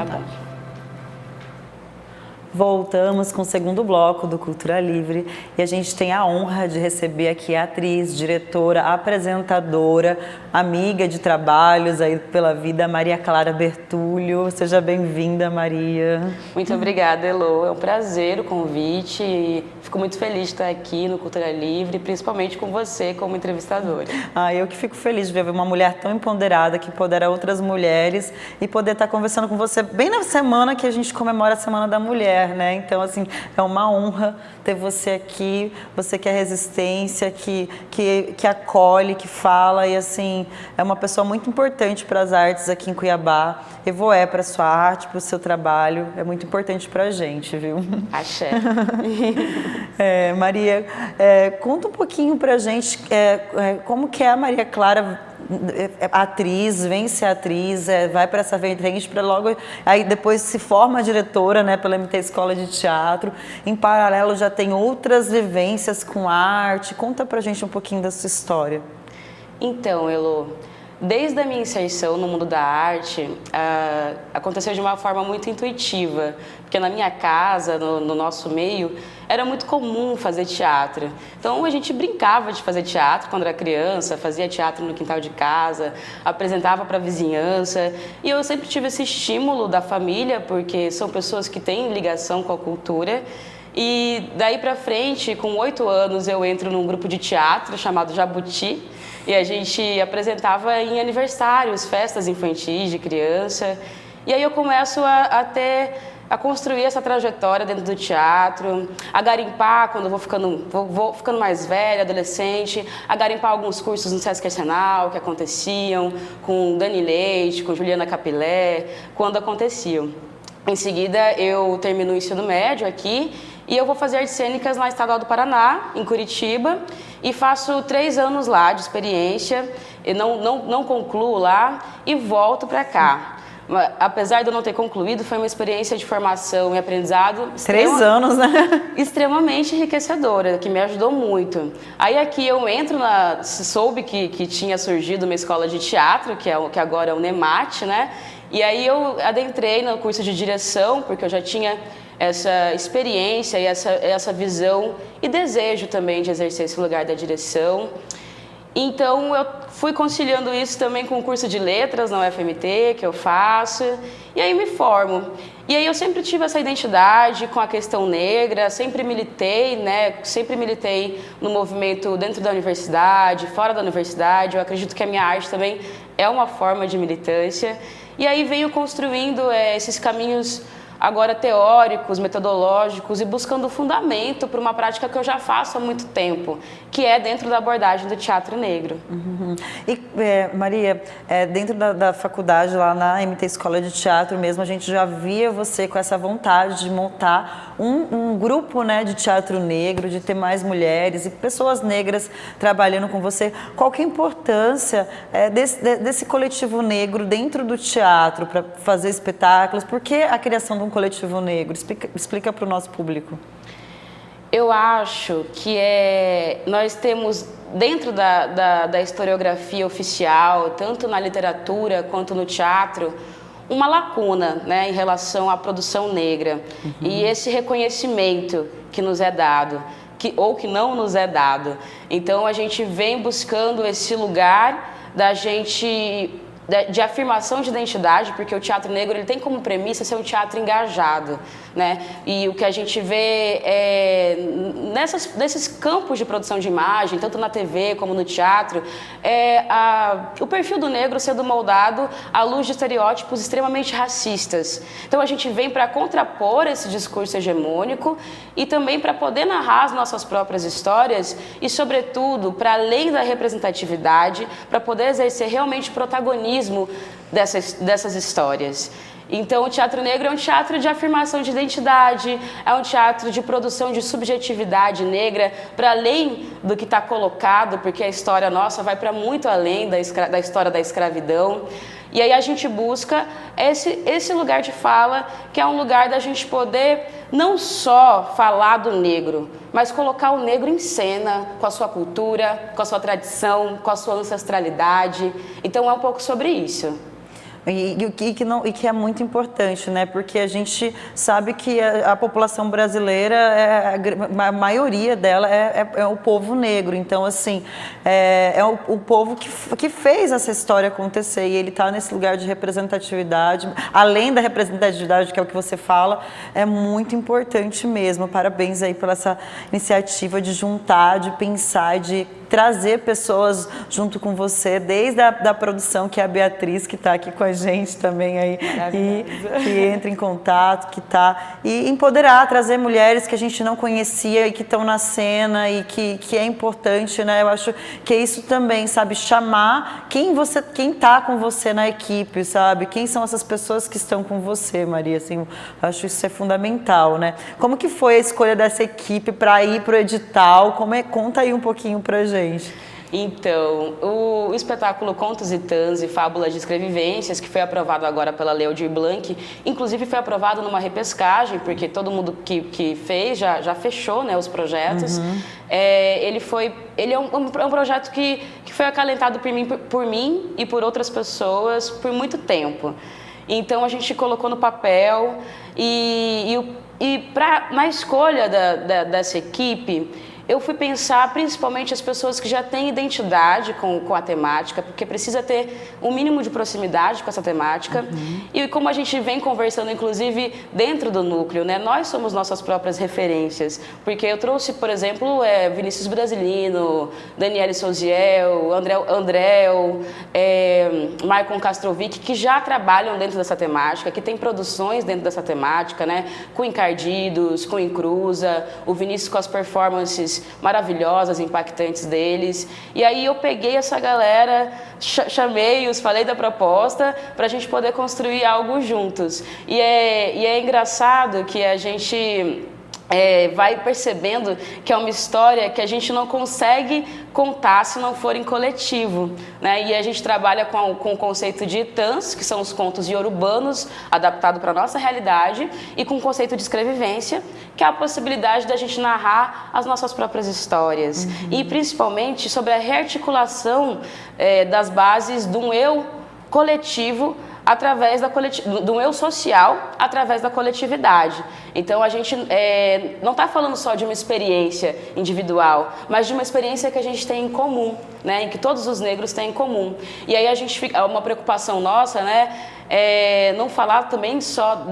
bom. Voltamos com o segundo bloco do Cultura Livre e a gente tem a honra de receber aqui a atriz, diretora, apresentadora, amiga de trabalhos aí pela vida, Maria Clara Bertulho. Seja bem-vinda, Maria. Muito obrigada, Elô. É um prazer o convite e fico muito feliz de estar aqui no Cultura Livre, principalmente com você como entrevistadora. Eu que fico feliz de ver uma mulher tão empoderada que empodera outras mulheres e poder estar conversando com você bem na semana que a gente comemora a Semana da Mulher. Né? Então, assim, é uma honra ter você aqui, você que é resistência, que acolhe, que fala e, assim, é uma pessoa muito importante para as artes aqui em Cuiabá. Evoé para a sua arte, para o seu trabalho, é muito importante para a gente, viu? Axé. Maria, conta um pouquinho para a gente como que é a Maria Clara, atriz, vem ser atriz, vai para essa vertente para logo, aí depois se forma diretora, né, pela MT Escola de Teatro. Em paralelo já tem outras vivências com arte. Conta pra gente um pouquinho da sua história. Então, Elô, desde a minha inserção no mundo da arte, aconteceu de uma forma muito intuitiva, porque na minha casa, no nosso meio, era muito comum fazer teatro. Então a gente brincava de fazer teatro quando era criança, fazia teatro no quintal de casa, apresentava para a vizinhança. E eu sempre tive esse estímulo da família, porque são pessoas que têm ligação com a cultura. E daí para frente, com 8 anos, eu entro num grupo de teatro chamado Jabuti. E a gente apresentava em aniversários, festas infantis de criança. E aí eu começo a construir essa trajetória dentro do teatro, a garimpar quando eu vou ficando mais velha, adolescente, a garimpar alguns cursos no Sesc Arsenal que aconteciam, com Dani Leite, com Juliana Capilé, quando aconteciam. Em seguida, eu termino o ensino médio aqui e eu vou fazer artes cênicas na Estadual do Paraná, em Curitiba, e faço 3 anos lá de experiência, eu não concluo lá e volto para cá. Apesar de eu não ter concluído, foi uma experiência de formação e aprendizado 3 anos, né? Extremamente enriquecedora, que me ajudou muito. Aí aqui eu entro soube que tinha surgido uma escola de teatro, que agora é o NEMAT, né? E aí eu adentrei no curso de direção, porque eu já tinha essa experiência e essa visão e desejo também de exercer esse lugar da direção. Então, eu fui conciliando isso também com o curso de letras na UFMT, que eu faço, e aí me formo. E aí eu sempre tive essa identidade com a questão negra, sempre militei, né? Sempre militei no movimento dentro da universidade, fora da universidade. Eu acredito que a minha arte também é uma forma de militância. E aí venho construindo esses caminhos agora teóricos, metodológicos e buscando fundamento para uma prática que eu já faço há muito tempo, que é dentro da abordagem do teatro negro. Uhum. E, Maria, dentro da faculdade, lá na MT Escola de Teatro mesmo, a gente já via você com essa vontade de montar um grupo, né, de teatro negro, de ter mais mulheres e pessoas negras trabalhando com você. Qual que é a importância desse coletivo negro dentro do teatro para fazer espetáculos? Por que a criação de um coletivo negro? Explica para o nosso público. Eu acho que nós temos, dentro da historiografia oficial, tanto na literatura quanto no teatro, uma lacuna, né, em relação à produção negra. Uhum. E esse reconhecimento que nos é dado, ou que não nos é dado. Então a gente vem buscando esse lugar de afirmação de identidade, porque o teatro negro ele tem como premissa ser um teatro engajado, né? E o que a gente vê nesses campos de produção de imagem, tanto na TV como no teatro, o perfil do negro sendo moldado à luz de estereótipos extremamente racistas. Então a gente vem para contrapor esse discurso hegemônico e também para poder narrar as nossas próprias histórias e, sobretudo, para além da representatividade, para poder exercer realmente protagonismo dessas histórias. Então, o teatro negro é um teatro de afirmação de identidade, é um teatro de produção de subjetividade negra, para além do que está colocado, porque a história nossa vai para muito além da história da escravidão. E aí a gente busca esse lugar de fala, que é um lugar da gente poder não só falar do negro, mas colocar o negro em cena, com a sua cultura, com a sua tradição, com a sua ancestralidade. Então é um pouco sobre isso. E que é muito importante, né? Porque a gente sabe que a população brasileira, a maioria dela é o povo negro. Então, assim, é o povo que fez essa história acontecer. E ele está nesse lugar de representatividade, além da representatividade, que é o que você fala, é muito importante mesmo. Parabéns aí pela essa iniciativa de juntar, de pensar, de trazer pessoas junto com você, desde a produção, que é a Beatriz, que está aqui com a gente também aí, e que entra em contato, e empoderar, trazer mulheres que a gente não conhecia e que estão na cena e que é importante, né? Eu acho que é isso também, sabe? Chamar quem está com você na equipe, sabe? Quem são essas pessoas que estão com você, Maria? Assim, eu acho isso é fundamental, né? Como que foi a escolha dessa equipe para ir para o edital? Conta aí um pouquinho pra gente. Então, o espetáculo Contos e Tans e Fábulas de Escrevivências, que foi aprovado agora pela Lei Aldir Blanc, inclusive foi aprovado numa repescagem, porque todo mundo que fez já fechou, né, os projetos. Ele é um projeto que foi acalentado por mim e por outras pessoas por muito tempo. Então, a gente colocou no papel na escolha dessa equipe, eu fui pensar principalmente as pessoas que já têm identidade com a temática, porque precisa ter um mínimo de proximidade com essa temática. E como a gente vem conversando, inclusive, dentro do núcleo, né? Nós somos nossas próprias referências. Porque eu trouxe, por exemplo, Vinícius Brasilino, Daniele Souziel, Andréu, Maicon Castrovic, que já trabalham dentro dessa temática, que tem produções dentro dessa temática, né? Com Encardidos, com Encruza, o Vinícius com as performances maravilhosas, impactantes deles. E aí eu peguei essa galera, chamei-os, falei da proposta para a gente poder construir algo juntos. E é engraçado que a gente vai percebendo que é uma história que a gente não consegue contar se não for em coletivo, né? E a gente trabalha com o conceito de tans, que são os contos iorubanos adaptado para a nossa realidade, e com o conceito de escrevivência, que é a possibilidade da gente narrar as nossas próprias histórias. E principalmente sobre a rearticulação das bases de um eu coletivo através do eu social, através da coletividade. Então, a gente não está falando só de uma experiência individual, mas de uma experiência que a gente tem em comum, né? Em que todos os negros têm em comum. E aí, uma preocupação nossa, né? Não falar também só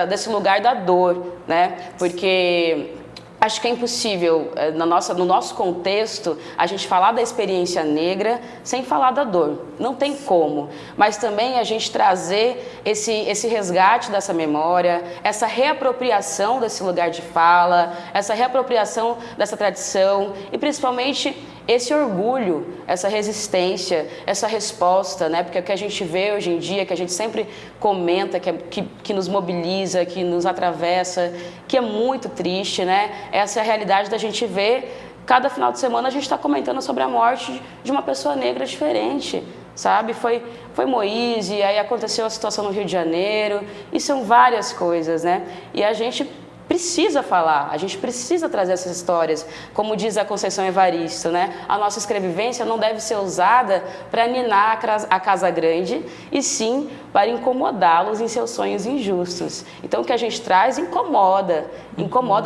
desse lugar da dor, né? Porque acho que é impossível, no nosso contexto, a gente falar da experiência negra sem falar da dor. Não tem como. Mas também a gente trazer esse resgate dessa memória, essa reapropriação desse lugar de fala, essa reapropriação dessa tradição e, principalmente, esse orgulho, essa resistência, essa resposta, né? Porque o que a gente vê hoje em dia, que a gente sempre comenta, que nos mobiliza, que nos atravessa, que é muito triste, né? Essa é a realidade da gente ver. Cada final de semana a gente está comentando sobre a morte de uma pessoa negra diferente, sabe? Foi Moise, aí aconteceu a situação no Rio de Janeiro, e são várias coisas, né? E a gente precisa falar, a gente precisa trazer essas histórias, como diz a Conceição Evaristo, né? A nossa escrevivência não deve ser usada para ninar a casa grande, e sim para incomodá-los em seus sonhos injustos. Então, o que a gente traz incomoda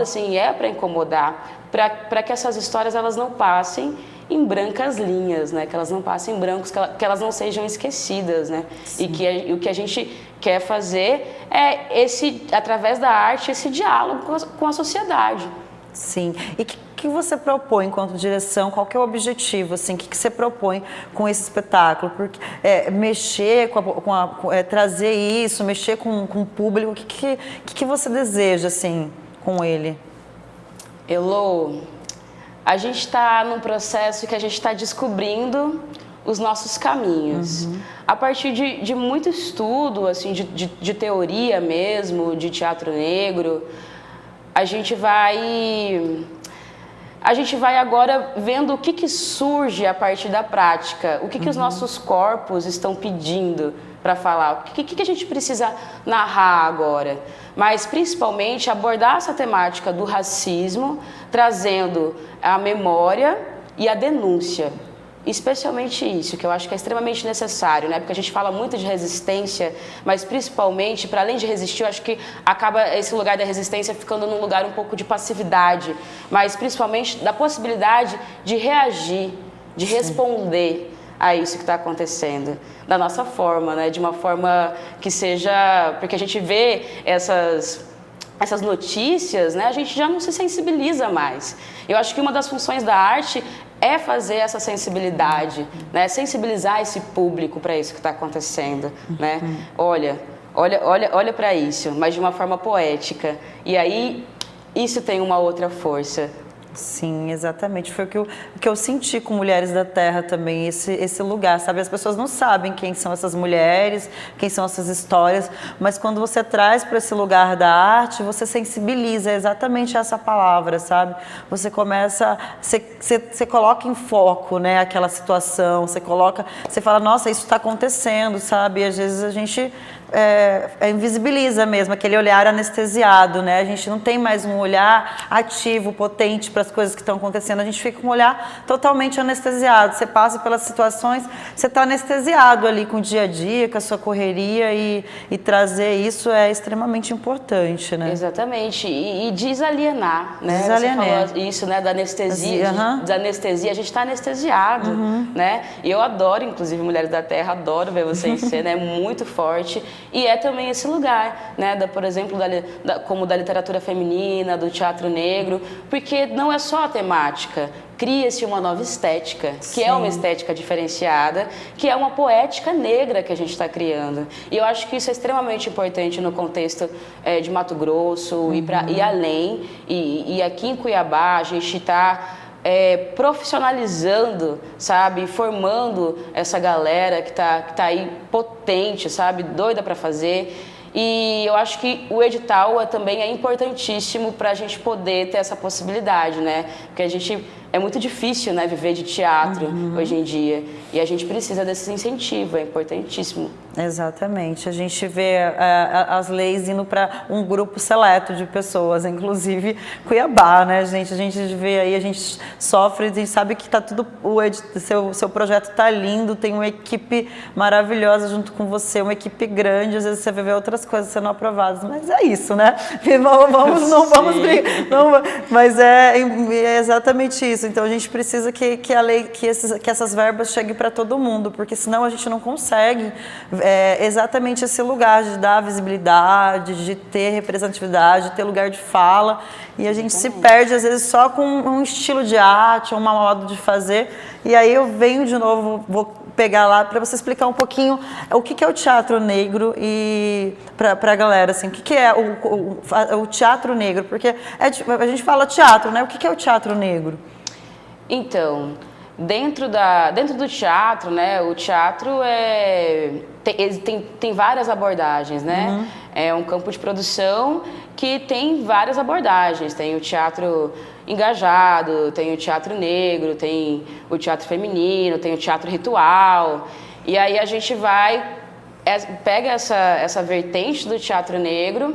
sim, é para incomodar, para que essas histórias elas não passem em brancas linhas, né? Que elas não passem em brancos, que elas não sejam esquecidas, né? Sim. E o que a gente quer fazer é através da arte, esse diálogo com a sociedade. Sim. E que você propõe enquanto direção? Qual que é o objetivo? Assim, o que você propõe com esse espetáculo? Porque mexer trazer isso, mexer com o público. O que você deseja assim com ele? Elô, a gente está num processo que a gente está descobrindo os nossos caminhos. A partir de muito estudo, assim, de teoria mesmo, de teatro negro, a gente vai agora vendo o que surge a partir da prática, o que os nossos corpos estão pedindo para falar, o que a gente precisa narrar agora. Mas, principalmente, abordar essa temática do racismo, trazendo a memória e a denúncia, Especialmente isso, que eu acho que é extremamente necessário, né? Porque a gente fala muito de resistência, mas principalmente, para além de resistir, eu acho que acaba esse lugar da resistência ficando num lugar um pouco de passividade, mas principalmente da possibilidade de reagir, de responder a isso que está acontecendo, da nossa forma, né? De uma forma que seja... Porque a gente vê essas notícias, né? A gente já não se sensibiliza mais. Eu acho que uma das funções da arte é fazer essa sensibilidade, né? Sensibilizar esse público para isso que está acontecendo, né? Olha para isso, mas de uma forma poética. E aí, isso tem uma outra força. Sim, exatamente. Foi o que eu senti com Mulheres da Terra também, esse lugar, sabe? As pessoas não sabem quem são essas mulheres, quem são essas histórias, mas quando você traz para esse lugar da arte, você sensibiliza exatamente essa palavra, sabe? Você começa, você coloca em foco, né, aquela situação, você fala, nossa, isso está acontecendo, sabe? E às vezes a gente invisibiliza mesmo, aquele olhar anestesiado, né? A gente não tem mais um olhar ativo, potente para as coisas que estão acontecendo, a gente fica com um olhar totalmente anestesiado. Você passa pelas situações, você está anestesiado ali com o dia a dia, com a sua correria e trazer isso é extremamente importante, né? Exatamente, e desalienar, né? Desalienar. Você falou isso, né, da anestesia, da anestesia, a gente está anestesiado, né? E eu adoro, inclusive, Mulheres da Terra, adoro ver você em cena, é muito forte. E é também esse lugar, né, por exemplo, como da literatura feminina, do teatro negro, porque não é só a temática, cria-se uma nova estética, que é uma estética diferenciada, que é uma poética negra que a gente está criando. E eu acho que isso é extremamente importante no contexto de Mato Grosso e além. E aqui em Cuiabá a gente está... profissionalizando, sabe, formando essa galera que tá aí potente, sabe, doida para fazer. E eu acho que o edital também é importantíssimo para a gente poder ter essa possibilidade, né? Porque a gente é muito difícil, né, viver de teatro hoje em dia. E a gente precisa desse incentivo, é importantíssimo. Exatamente. A gente vê as leis indo para um grupo seleto de pessoas, inclusive Cuiabá, né, gente? A gente vê aí, a gente sofre, a gente sabe que tá tudo, seu projeto tá lindo, tem uma equipe maravilhosa junto com você, uma equipe grande, às vezes você vê outras coisas sendo aprovadas, mas é isso, né? Não vamos brigar, mas é exatamente isso. Então a gente precisa que a lei, que essas verbas cheguem para todo mundo, porque senão a gente não consegue exatamente esse lugar de dar visibilidade, de ter representatividade, de ter lugar de fala, e a gente se perde às vezes só com um estilo de arte, um modo de fazer. E aí eu venho de novo, vou pegar lá para você explicar um pouquinho o que é o teatro negro e para a galera, assim, o que é o teatro negro, porque a gente fala teatro, né? O que é o teatro negro? Então, dentro do teatro, né, o teatro tem várias abordagens, né? É um campo de produção que tem várias abordagens. Tem o teatro engajado, tem o teatro negro, tem o teatro feminino, tem o teatro ritual. E aí a gente pega essa vertente do teatro negro,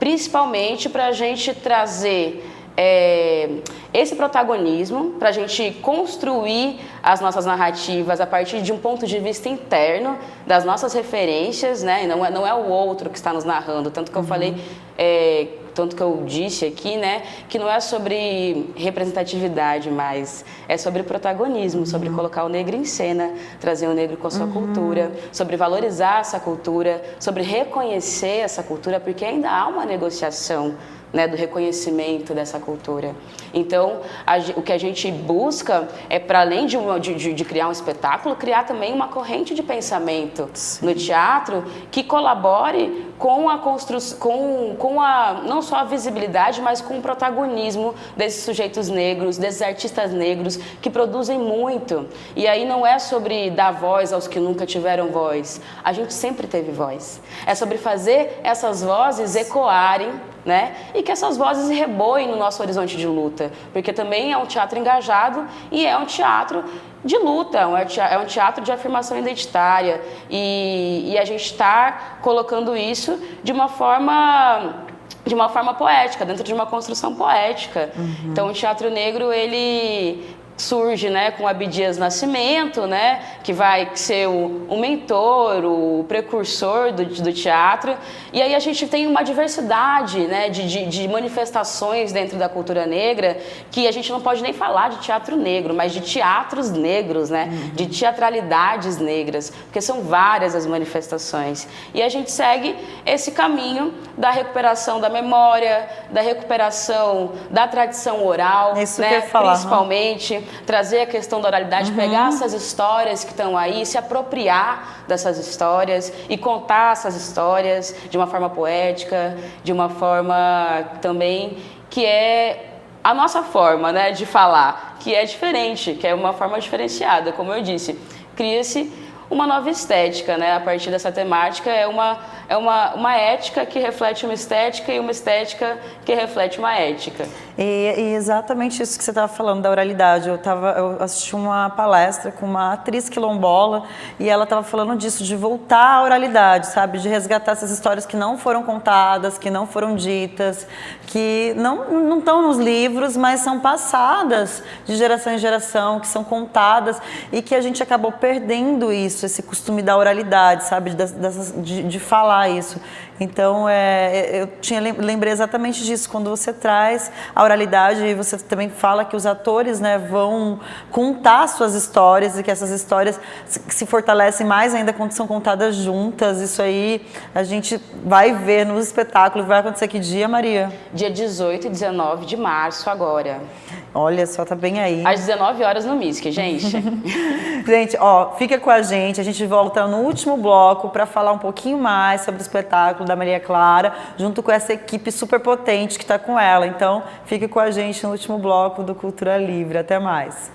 principalmente para a gente trazer esse protagonismo, para a gente construir as nossas narrativas a partir de um ponto de vista interno, das nossas referências, né? E não é o outro que está nos narrando, tanto que eu falei, tanto que eu disse aqui, né, que não é sobre representatividade, mas é sobre protagonismo, sobre colocar o negro em cena, trazer o negro com a sua cultura, sobre valorizar essa cultura, sobre reconhecer essa cultura, porque ainda há uma negociação, né, do reconhecimento dessa cultura. Então, o que a gente busca é, para além de criar um espetáculo, criar também uma corrente de pensamento no teatro que colabore com a construção, com não só a visibilidade, mas com o protagonismo desses sujeitos negros, desses artistas negros que produzem muito. E aí não é sobre dar voz aos que nunca tiveram voz. A gente sempre teve voz. É sobre fazer essas vozes ecoarem, né? E que essas vozes reboem no nosso horizonte de luta, porque também é um teatro engajado e é um teatro de luta, é um teatro de afirmação identitária, e a gente está colocando isso de uma forma poética, dentro de uma construção poética. Então o teatro negro, ele surge, né, com Abdias Nascimento, né, que vai ser o mentor, o precursor do teatro, e aí a gente tem uma diversidade, né, de manifestações dentro da cultura negra, que a gente não pode nem falar de teatro negro, mas de teatros negros, né, de teatralidades negras, porque são várias as manifestações, e a gente segue esse caminho da recuperação da memória, da recuperação da tradição oral, Isso né, que eu ia falar, principalmente, trazer a questão da oralidade, pegar essas histórias que estão aí, se apropriar dessas histórias e contar essas histórias de uma forma poética, de uma forma também que é a nossa forma, né, de falar, que é diferente, que é uma forma diferenciada, como eu disse. Cria-se uma nova estética, né, a partir dessa temática, é uma ética que reflete uma estética e uma estética que reflete uma ética. E exatamente isso que você estava falando da oralidade. Eu assisti uma palestra com uma atriz quilombola e ela estava falando disso, de voltar à oralidade, sabe? De resgatar essas histórias que não foram contadas, que não foram ditas, que não estão nos livros, mas são passadas de geração em geração, que são contadas e que a gente acabou perdendo isso, esse costume da oralidade, sabe? De falar isso. Então, eu lembrei exatamente disso, quando você traz a oralidade e você também fala que os atores, né, vão contar suas histórias e que essas histórias se fortalecem mais ainda quando são contadas juntas. Isso aí a gente vai ver no espetáculo. Vai acontecer que dia, Maria? Dia 18 e 19 de março agora. Olha só, tá bem aí. Às 19 horas no MISC, gente. Gente, ó, fica com a gente volta no último bloco para falar um pouquinho mais sobre o espetáculo da Maria Clara, junto com essa equipe super potente que está com ela. Então, fique com a gente no último bloco do Cultura Livre. Até mais.